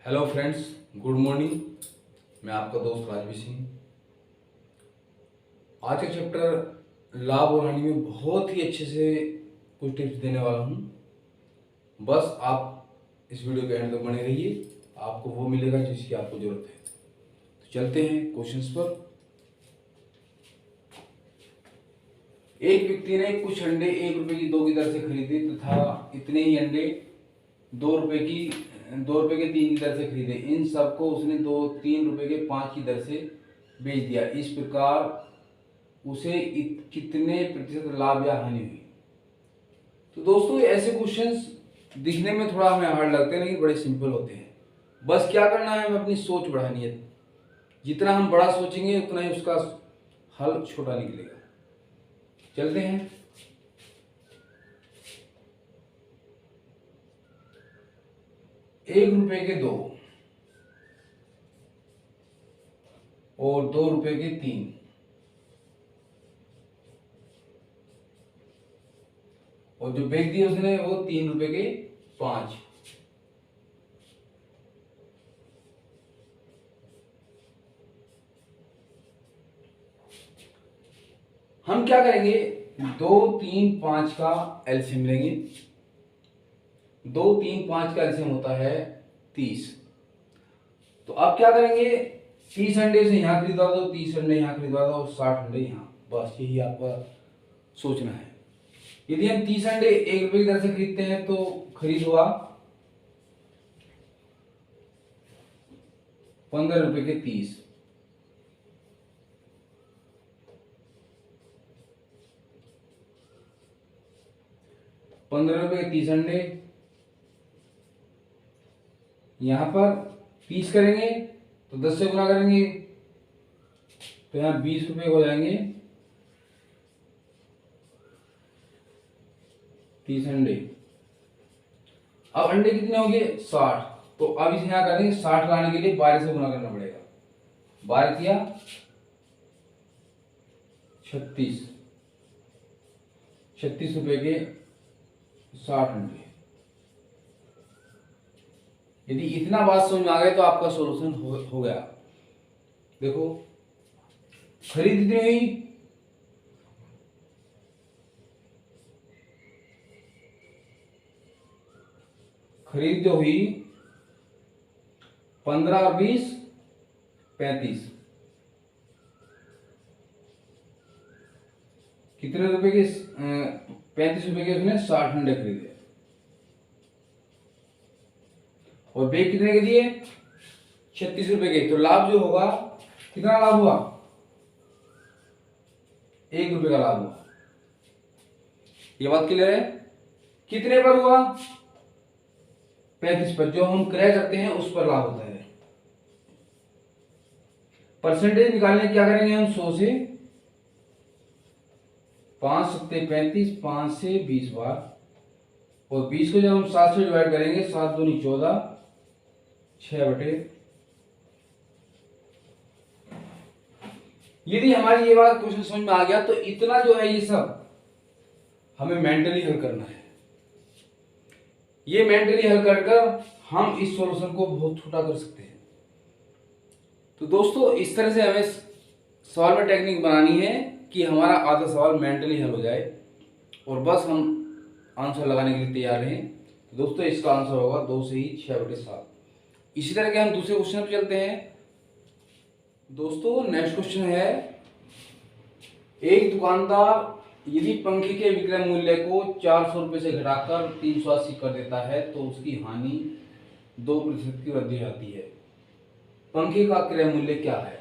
Hello friends, good morning. मैं आपका दोस्त राजवीर सिंह। आज का चैप्टर लाभ और हानि में बहुत ही अच्छे से कुछ टिप्स देने वाला हूँ। बस आप इस वीडियो के एंड तक बने रहिए, आपको वो मिलेगा जिसकी आपको जरूरत है। तो चलते हैं क्वेश्चंस पर। एक व्यक्ति ने कुछ अंडे 1 रुपए की 2 की दर से खरीदे तथा इतने ही अंडे 2 रुपए के 3 की दर से खरीदे। इन सबको उसने 3 रुपए के 5 की दर से बेच दिया। इस प्रकार उसे कितने प्रतिशत लाभ या हानि हुई? तो दोस्तों, ऐसे क्वेश्चंस दिखने में थोड़ा हमें हार्ड लगते हैं, लेकिन बड़े सिंपल होते हैं। बस क्या करना है, हमें अपनी सोच बढ़ानी है। जितना हम बड़ा सोचेंगे उतना ही उसका हल छोटा निकलेगा। चलते हैं। 1 रुपए के 2 और 2 रुपए के 3, और जो बेच दिए उसने वो 3 रुपए के 5। हम क्या करेंगे, 2, 3, 5 का एलसीएम लेंगे। 2, 3, 5 का एलसीएम होता है 30। तो अब क्या करेंगे, 30 अंडे से यहाँ खरीदवा दो, 30 अंडे यहाँ खरीदवा दो और 60 अंडे यहाँ। बस यही आपका सोचना है। यदि हम 30 अंडे 1 रुपए की दर से खरीदते हैं तो खरीद हुआ 15 रुपए के 30। 15 रुपए के 30 अंडे यहां पर 30 करेंगे तो 10 से गुना करेंगे तो यहाँ 20 रुपए हो जाएंगे। 30 अंडे। अब अंडे कितने हो गए, 60। तो अब इसे यहाँ करेंगे, 60 लाने के लिए 12 से गुना करना पड़ेगा। 12 किया 36। 36 रुपए के 60 अंडे। यदि इतना बात समझ में आ गए तो आपका सॉल्यूशन हो गया। देखो, खरीद कितनी हुई, खरीद जो हुई 15 और 20 35। कितने रुपए के, 35 रुपए के उसने 60 अंडे खरीदे। और बेच कितने के दिए, 36 रुपए के। तो लाभ जो होगा, कितना लाभ हुआ, 1 रुपए का लाभ हुआ। ये बात क्लियर है? कितने पर हुआ, 35 पर। जो हम क्रय करते हैं उस पर लाभ होता है। परसेंटेज निकालने क्या करेंगे हम, 100 से 5 सत्ते 35, 5 से 20 बार, और 20 को जब हम 7 से डिवाइड करेंगे, 7 दूनी 14, 6 बटे। यदि हमारी ये बात क्वेश्चन समझ में आ गया तो इतना जो है ये सब हमें मेंटली हल करना है। ये मेंटली हल कर हम इस सॉल्यूशन को बहुत छोटा कर सकते हैं। तो दोस्तों, इस तरह से हमें सवाल में टेक्निक बनानी है कि हमारा आधा सवाल मेंटली हल हो जाए और बस हम आंसर लगाने के लिए तैयार हैं। तो दोस्तों, इसका आंसर होगा 2 से ही 6 बटे 7। इसी तरह के हम दूसरे क्वेश्चन पर चलते हैं। दोस्तों, नेक्स्ट क्वेश्चन है, एक दुकानदार यदि पंखे के विक्रय मूल्य को 400 रुपए से घटाकर 380 कर देता है तो उसकी हानि 2% की वृद्धि आती है। पंखे का क्रय मूल्य क्या है?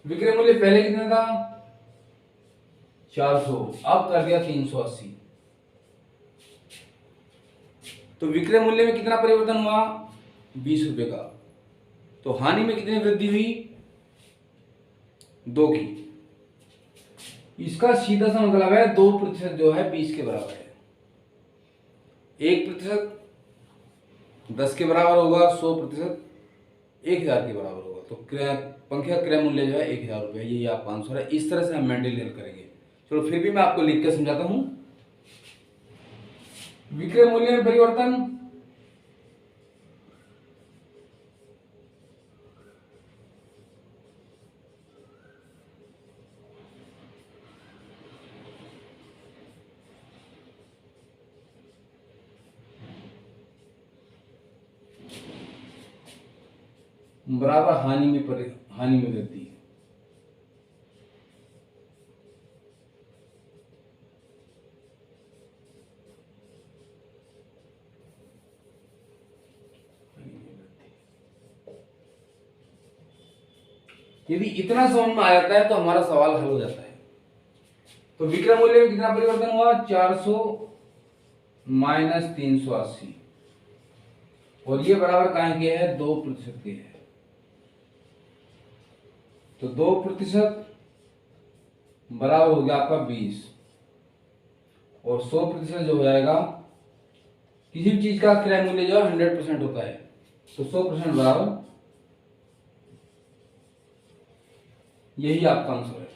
विक्रय मूल्य पहले कितना था, 400, अब कर दिया 380। तो विक्रय मूल्य में कितना परिवर्तन हुआ, 20 रुपए का। तो हानि में कितनी वृद्धि हुई, 2 की। इसका सीधा सा मतलब है 2% जो है 20 के बराबर है। 1% 10 के बराबर होगा, 100% 1000 के बराबर होगा। तो पंखे का क्रय मूल्य जो है 1000 रुपये। यही आपका आंसर है। इस तरह से हम मेंटली हल करेंगे। चलो फिर भी मैं आपको लिख कर समझाता हूं। विक्रय मूल्य में परिवर्तन बराबर हानि में वृद्धि। यदि इतना समझ में आ जाता है तो हमारा सवाल हल हो जाता है। तो विक्रय मूल्य में कितना परिवर्तन हुआ? 400 माइनस 380, और ये बराबर कहां के है? 2% के है। तो 2% बराबर हो गया आपका 20, और 100% जो हो जाएगा, किसी भी चीज का क्रय मूल्य जो है 100% होता है, तो 100% बराबर, यही आपका आंसर है।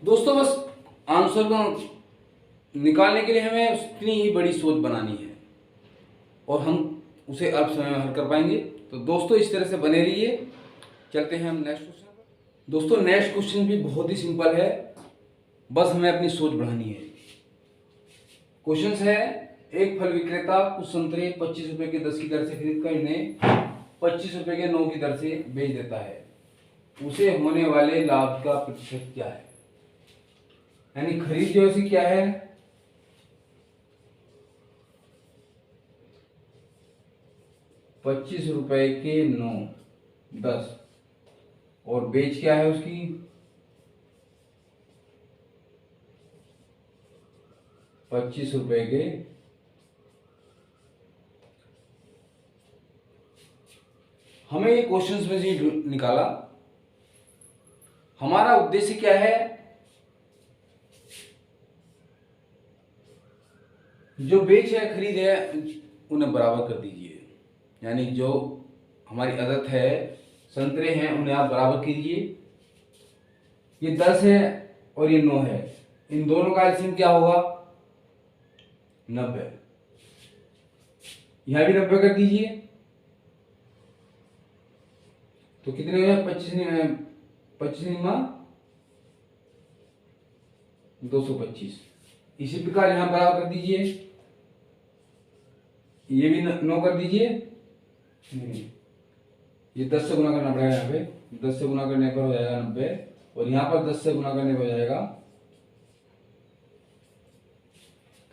दोस्तों बस आंसर को निकालने के लिए हमें उतनी ही बड़ी सोच बनानी है, और हम उसे अल्प समय में हल कर पाएंगे। तो दोस्तों इस तरह से बने रहिए। चलते हैं हम नेक्स्ट क्वेश्चन पर। दोस्तों नेक्स्ट क्वेश्चन भी बहुत ही सिंपल है, बस हमें अपनी सोच बढ़ानी है। क्वेश्चन है, एक फल विक्रेता कुछ संतरे 25 रुपए के 10 की दर से खरीद कर इन्हें 25 रुपए के 9 की दर से बेच देता है, उसे होने वाले लाभ का प्रतिशत क्या है? यानी खरीद जो है क्या है? 25 रुपए के 9, 10, और बेच क्या है उसकी? 25 रुपए के। हमें ये क्वेश्चंस में से निकाला, हमारा उद्देश्य क्या है? जो बेच है खरीद है उन्हें बराबर कर दीजिए। यानी जो हमारी आदत है, संतरे हैं उन्हें आप बराबर कीजिए। ये 10 है और ये 9 है, इन दोनों का एलसीएम क्या होगा? 90। यहां भी 90 कर दीजिए, तो कितने हुए? 25 निमा 225। इसी प्रकार यहां बराबर कर दीजिए, ये भी 9 कर दीजिए। ये 10 से गुना करना पड़ेगा, यहाँ पे 10 से गुना करने पर हो जाएगा 90, और यहाँ पर 10 से गुना करने पर हो जाएगा।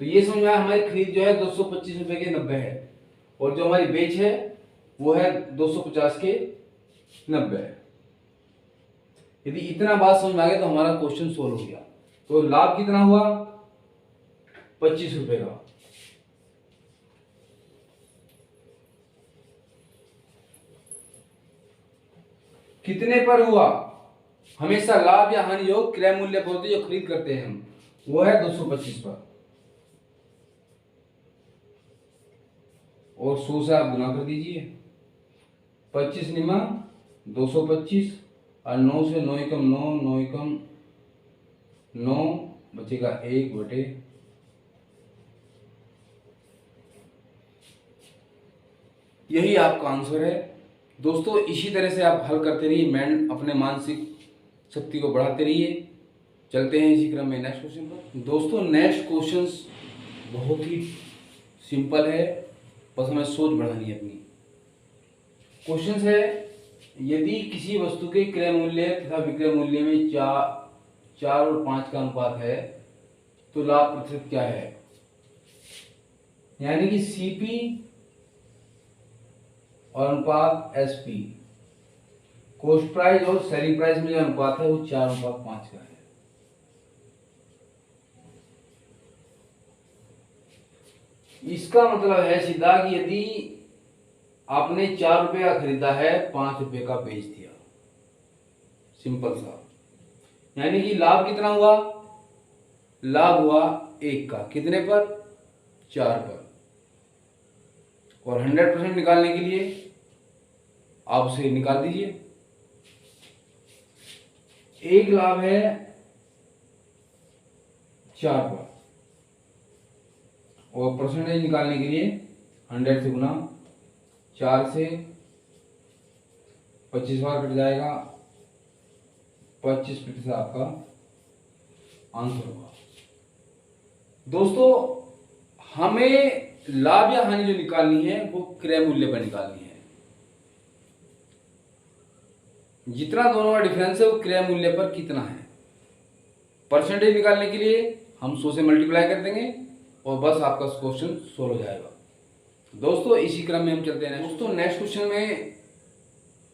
तो ये समझ में आया, हमारी खरीद जो है 225 रुपए के 90 है, और जो हमारी बेच है वो है 250 के 90 है। यदि इतना बात समझ में आ गया तो हमारा क्वेश्चन सोल्व हो गया। तो लाभ कितना हुआ? 25 रुपए का। कितने पर हुआ? हमेशा लाभ या हानि योग क्रय मूल्य पर होती है, जो खरीद करते हैं हम, वो है 225 पर, और 100 से आप गुना कर दीजिए। 25 निमा 225, और 9 से 9 एकम 9, 9 एकम 9, बचेगा 1 बटे। यही आपका आंसर है। दोस्तों इसी तरह से आप हल करते रहिए, मैं अपने मानसिक शक्ति को बढ़ाते रहिए। चलते हैं इसी क्रम में नेक्स्ट क्वेश्चन पर। दोस्तों नेक्स्ट क्वेश्चन बहुत ही सिंपल है, बस हमें सोच बढ़ानी है अपनी। क्वेश्चन है, यदि किसी वस्तु के क्रय मूल्य तथा विक्रय मूल्य में 4 और 5 का अनुपात है तो लाभ प्रतिशत क्या है? यानी कि सीपी और अनुपात एसपी, कॉस्ट प्राइस और सेलिंग प्राइस में जो अनुपात है वो 4:5 का है। इसका मतलब है सीधा कि यदि आपने 4 रुपए का खरीदा है, 5 रुपए का बेच दिया, सिंपल सा। यानी कि लाभ कितना हुआ? लाभ हुआ 1 का, कितने पर? 4 पर। और 100% निकालने के लिए आप उसे निकाल दीजिए। 1 लाभ है 4 पर, और परसेंटेज निकालने के लिए 100 से गुना, 4 से 25 बार कट जाएगा, 25% आपका आंसर होगा। दोस्तों हमें लाभ या हानि जो निकालनी है वो क्रय मूल्य पर निकालनी है। जितना दोनों का डिफरेंस है वो क्रय मूल्य पर कितना है। परसेंटेज निकालने के लिए हम 100 से मल्टीप्लाई कर देंगे और बस आपका क्वेश्चन सोल्व हो जाएगा। दोस्तों इसी क्रम में हम चलते हैं। दोस्तों नेक्स्ट क्वेश्चन में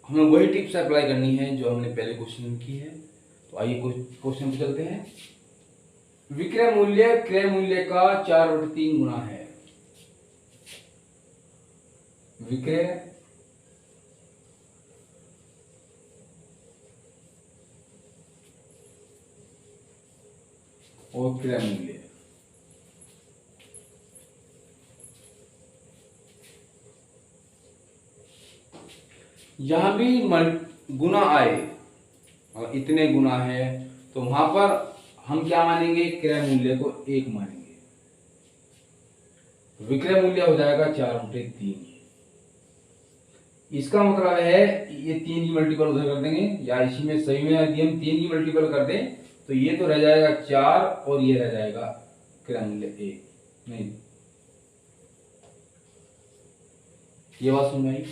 हमें वही टिप्स अप्लाई करनी है जो हमने पहले क्वेश्चन में की है। तो आइए क्वेश्चन पे चलते हैं। विक्रय मूल्य क्रय मूल्य का 4/3 गुना है। विक्रय और क्रय मूल्य यहां भी गुना आए और इतने गुना है तो वहां पर हम क्या मानेंगे, क्रय मूल्य को 1 मानेंगे। विक्रय मूल्य हो जाएगा 4/3। इसका मतलब है ये 3 की मल्टीपल उधर कर देंगे या इसी में सही में यदि हम 3 की मल्टीपल कर दें तो ये तो रह जाएगा 4 और ये रह जाएगा क्रय मूल्य 1। नहीं, ये बात समझ आई।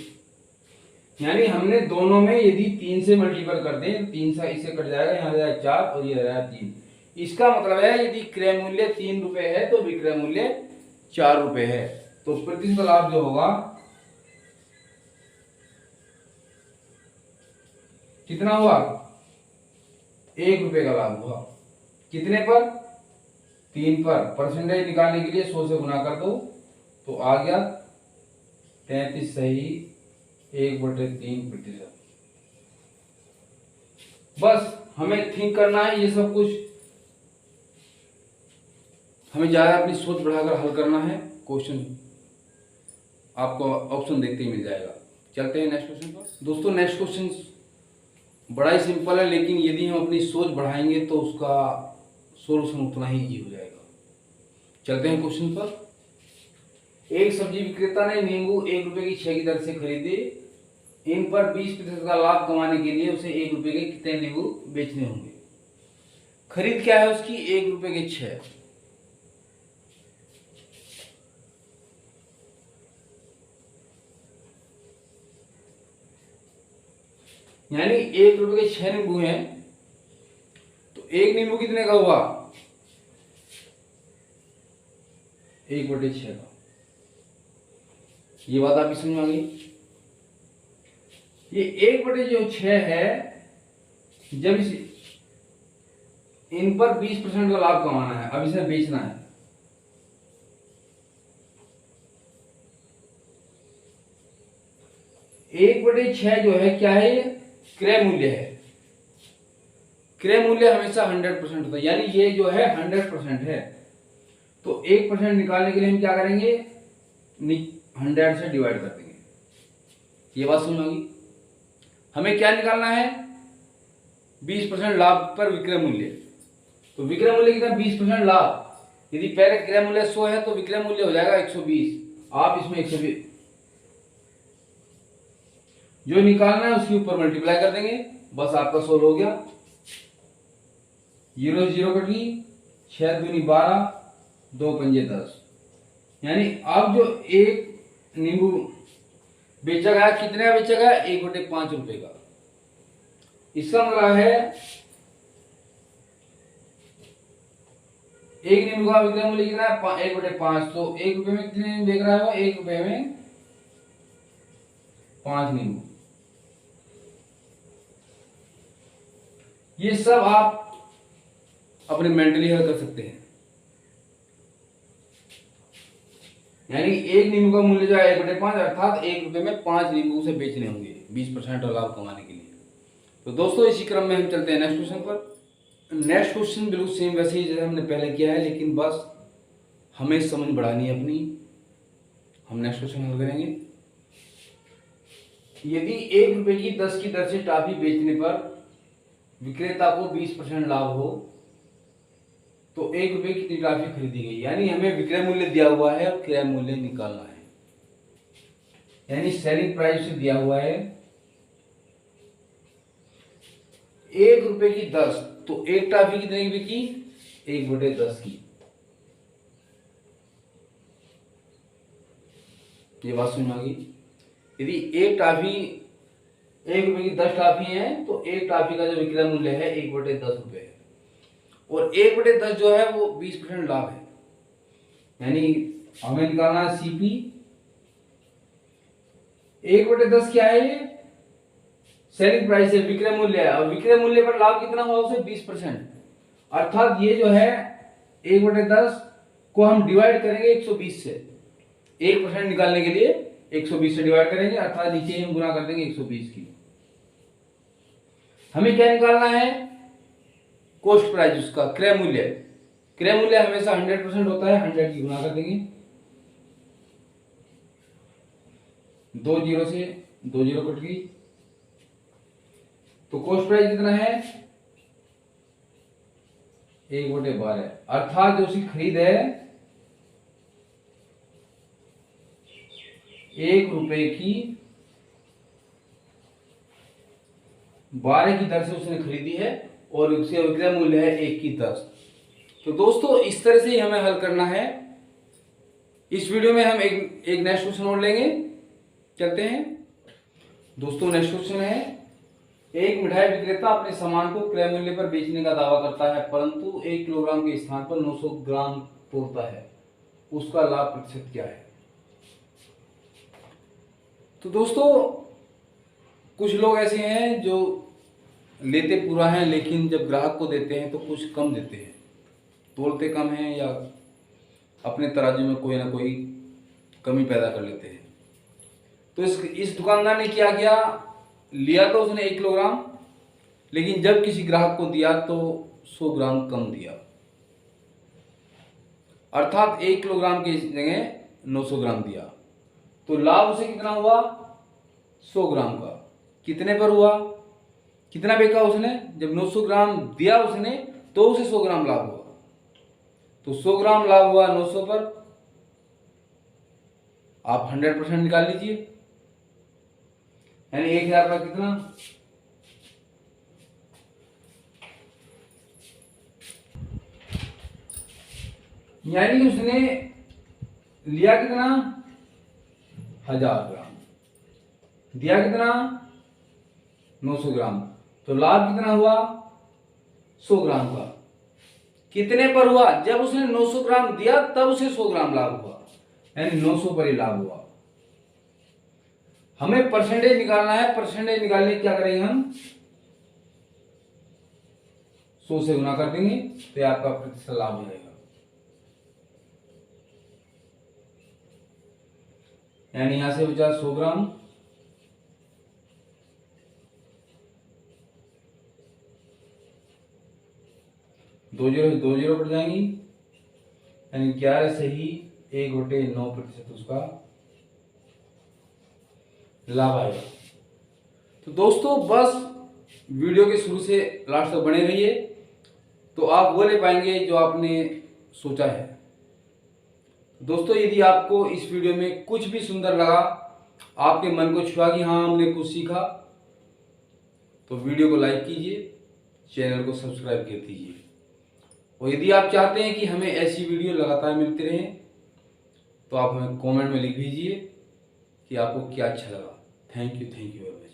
यानी हमने दोनों में यदि 3 से मल्टीपल कर दें, 3 से इसे कट जाएगा, यहाँ जाएगा 4 और ये रहेगा 3। इसका मतलब है यदि क्रय मूल्य 3 रुपए है तो विक्रय मूल्य 4 रुपए है। तो प्रतिशत लाभ जो होगा कितना हुआ, 1 रुपए का लाभ हुआ। कितने पर, 3 पर। परसेंटेज निकालने के लिए 100 से गुना कर दो तो आ गया 33 सही 1/3%। बस हमें थिंक करना है, ये सब कुछ हमें ज्यादा अपनी सोच बढ़ाकर हल करना है। क्वेश्चन आपको ऑप्शन देखते ही मिल जाएगा। चलते हैं नेक्स्ट क्वेश्चन पर। दोस्तों नेक्स्ट क्वेश्चन बड़ा ही सिंपल है, लेकिन यदि हम अपनी सोच बढ़ाएंगे तो उसका सोल्यूशन उतना ही इजी हो जाएगा। चलते हैं क्वेश्चन पर। एक सब्जी विक्रेता ने नींबू 1 रुपए की 6 की दर से खरीदे। इन पर 20% का लाभ कमाने के लिए उसे 1 रुपए के कितने नींबू बेचने होंगे। खरीद क्या है उसकी, 1 रुपए के 6। यानी 1 रुपए के 6 नींबू हैं तो एक नींबू कितने का हुआ, 1/6 का। ये बात आपकी समझ में आ गई। ये 1/6 है, जब इस इन पर 20% का लाभ कमाना है, अब इसे बेचना है। एक बटे 6 जो है क्या है, क्रय मूल्य है। क्रय मूल्य हमेशा 100% होता है, यानी ये जो है 100% है। तो 1% निकालने के लिए हम क्या करेंगे, 100 से डिवाइड कर देंगे। ये बात समझ में आ गई। हमें क्या निकालना है, 20% लाभ पर विक्रय मूल्य। तो विक्रय मूल्य कितना, 20% लाभ। यदि पहले क्रय मूल्य 100 है तो विक्रय मूल्य हो जाएगा 120। आप इसमें 120 जो निकालना है उसके ऊपर मल्टीप्लाई कर देंगे, बस आपका सोल्व हो गया। 0 0 कट गई, 6 दूनी 12, 2 पंजे 10। यानी अब जो एक नींबू बेचा गया, कितने का बेचा गया, 1/5 रुपए का। इसका मतलब है एक नींबू का विक्रय मूल्य कितना है, 1/5। तो 1 रुपए में कितने नींबू बेच रहा है वो, 1 रुपए में 5 नींबू। ये सब आप अपने मेंटली हल कर सकते हैं। यानी एक नींबू का मूल्य जो है 1/5, अर्थात 1 रुपए में 5 नींबू से बेचने होंगे 20% और लाभ कमाने के लिए। तो दोस्तों इसी क्रम में हम चलते हैं नेक्स्ट क्वेश्चन पर। नेक्स्ट क्वेश्चन बिल्कुल सेम वैसे ही जैसे हमने पहले किया है, लेकिन बस हमें समझ बढ़ानी है अपनी। हम नेक्स्ट क्वेश्चन हल करेंगे। यदि 1 रुपए की 10 की दर से टॉफी बेचने पर विक्रेता को 20% लाभ हो तो 1 रुपए की कितनी टॉफी खरीदी गई। यानी हमें विक्रय मूल्य दिया हुआ है और क्रय मूल्य निकालना है। यानी सेलिंग प्राइस से दिया हुआ है 1 रुपए की 10, तो एक टॉफी कितने की बिकी, 1/10 की। ये बात समझ में आ गई। यदि एक टॉफी 1 रुपए की 10 टॉफी है तो एक टॉफी का जो विक्रय मूल्य है 1/10 रुपये है, और 1/10 जो है वो 20% लाभ है। यानी हमें निकालना है सीपी। 1/10 क्या है? ये सेलिंग प्राइस है, विक्रय मूल्य है, और विक्रय मूल्य पर लाभ कितना हुआ उसे 20%। अर्थात ये जो है 1/10 को हम डिवाइड करेंगे 120 से। 1% निकालने के लिए 120 से डिवाइड करेंगे, अर्थात नीचे हम गुना कर देंगे 120 की। हमें क्या निकालना है? कॉस्ट प्राइस, उसका क्रय मूल्य। क्रय मूल्य हमेशा 100% होता है, 100 की गुना कर देंगे। 2 जीरो से 2 जीरो कट गई, तो कॉस्ट प्राइस कितना है? 1/12। अर्थात जो उसकी खरीद है 1 रुपए की 12 की दर से उसने खरीदी है, और उसका विक्रय मूल्य है 1 की 10। तो दोस्तों इस तरह से ही हमें हल करना है। इस वीडियो में हम एक नेक्स्ट क्वेश्चन और लेंगे। चलते हैं दोस्तों। नेक्स्ट क्वेश्चन है, एक मिठाई विक्रेता अपने सामान को क्रय मूल्य पर बेचने का दावा करता है, परंतु 1 किलोग्राम के स्थान पर 900 ग्राम तोड़ता है, उसका लाभ प्रतिशत क्या है? तो दोस्तों कुछ लोग ऐसे हैं जो लेते पूरा है, लेकिन जब ग्राहक को देते हैं तो कुछ कम देते हैं, तोड़ते कम हैं, या अपने तराजू में कोई ना कोई कमी पैदा कर लेते हैं। तो इस दुकानदार ने क्या किया? लिया तो उसने 1 किलोग्राम, लेकिन जब किसी ग्राहक को दिया तो 100 ग्राम कम दिया। अर्थात 1 किलोग्राम की जगह 900 ग्राम दिया। तो लाभ उसे कितना हुआ? 100 ग्राम का। कितने पर हुआ? कितना बेचा उसने? जब 900 ग्राम दिया उसने तो उसे 100 ग्राम लाभ हुआ। तो 100 ग्राम लाभ हुआ 900 पर। आप 100% निकाल लीजिए, यानी 1000 का कितना? यानी उसने लिया कितना? 1000 ग्राम, दिया कितना? 900 ग्राम। तो लाभ कितना हुआ? 100 ग्राम का। कितने पर हुआ? जब उसने 900 ग्राम दिया तब उसे 100 ग्राम लाभ हुआ, यानी 900 पर ही लाभ हुआ। हमें परसेंटेज निकालना है। परसेंटेज निकालने क्या करेंगे हम? 100 से गुना कर देंगे तो आपका प्रतिशत लाभ हो जाएगा। यानी यहां से बचा 100 ग्राम, दो जीरो कट जाएंगी, यानी 11 से ही 1/9% उसका लाभ आएगा। तो दोस्तों बस वीडियो के शुरू से लास्ट तक बने रहिए, तो आप वो ले पाएंगे जो आपने सोचा है। दोस्तों यदि आपको इस वीडियो में कुछ भी सुंदर लगा, आपके मन को छुआ कि हाँ हमने कुछ सीखा, तो वीडियो को लाइक कीजिए, चैनल को सब्सक्राइब कर दीजिए। और यदि आप चाहते हैं कि हमें ऐसी वीडियो लगातार मिलती रहे, तो आप हमें कमेंट में लिख दीजिए कि आपको क्या अच्छा लगा। Thank you very much.